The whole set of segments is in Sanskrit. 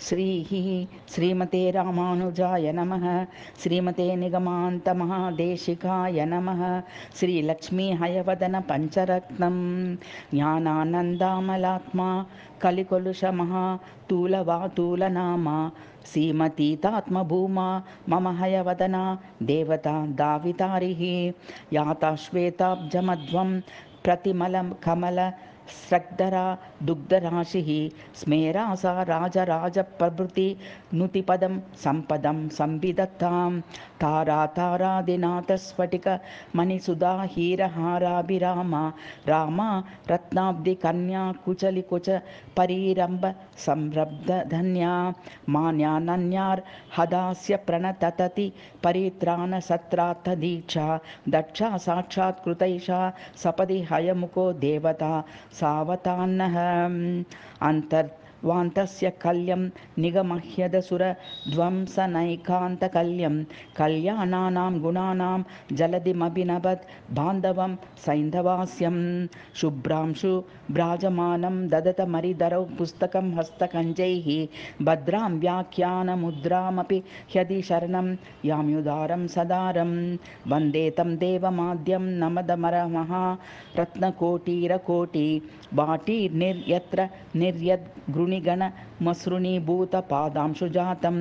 श्रीः श्रीमते रामानुजाय नमः। श्रीमते निगमान्तमहादेशिकाय नमः। श्रीलक्ष्मी हयवदन पंचरत्नं ज्ञानानन्दामलात्मा कलिकलुषमहातूलवातूलनामा सीमतीतात्मभूमा मम हयवदना देवता दावितारिः याता श्वेताब्जमध्वं प्रतिमलं कमल स्रग्धरा दुग्धराशिः स्मेरा सा राजराजप्रभृति नुतिपदं सम्पदं संविदत्तां तारा तारादिनाथस्फटिक मणिसुधा हीरहाराभिरामा रामा रत्नाब्धिकन्या कुचलिकुच परीरम्भ संरब्धधन्या मान्यानन्यार्हदास्य प्रणततति परित्राणसत्रार्थदीक्षा दक्षा साक्षात् कृतैषा सपदि हयमुखो देवता सावतान्नः वान्तस्य कल्यं निगमह्यदसुरध्वंसनैकान्तकल्यं कल्याणानां गुणानां जलधिमभिनवद् बान्धवं सैन्धवास्यं शुभ्रांशु भ्राजमानं ददतमरिधरौ पुस्तकं हस्तकञ्जैः भद्रां व्याख्यानमुद्रामपि ह्यदि शरणं याम्युदारं सदारं वन्दे तं देवमाद्यं नमदमरमहारत्नकोटिरकोटि वाटीर्निर्यत्र निर्यद्गृणिगणमसृणीभूतपादांशुजातं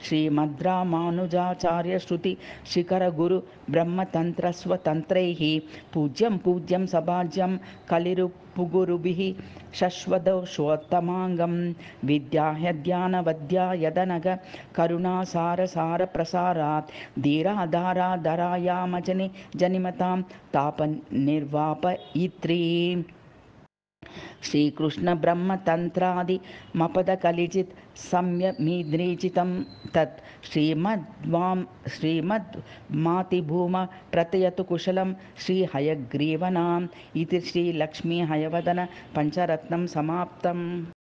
श्रीमद्रामानुजाचार्यश्रुतिशिखरगुरुब्रह्मतन्त्रस्वतन्त्रैः पूज्यं पूज्यं सभाज्यं कलिरुपुगुरुभिः शश्वतोषोत्तमाङ्गं विद्याह्यध्यानवद्या यदनग करुणासारसारप्रसारात् धीराधाराधरायामजनि जनिमतां तापनिर्वापयित्री श्रीकृष्ण ब्रह्मतन्त्रादि मपदकलिजित् सम्यमीद्रीचितं तत् श्रीमद्मातिभूम प्रतयतु कुशलं श्रीहयग्रीवनाम् इति श्रीलक्ष्मी हयवदन पंचरत्नं समाप्तम्।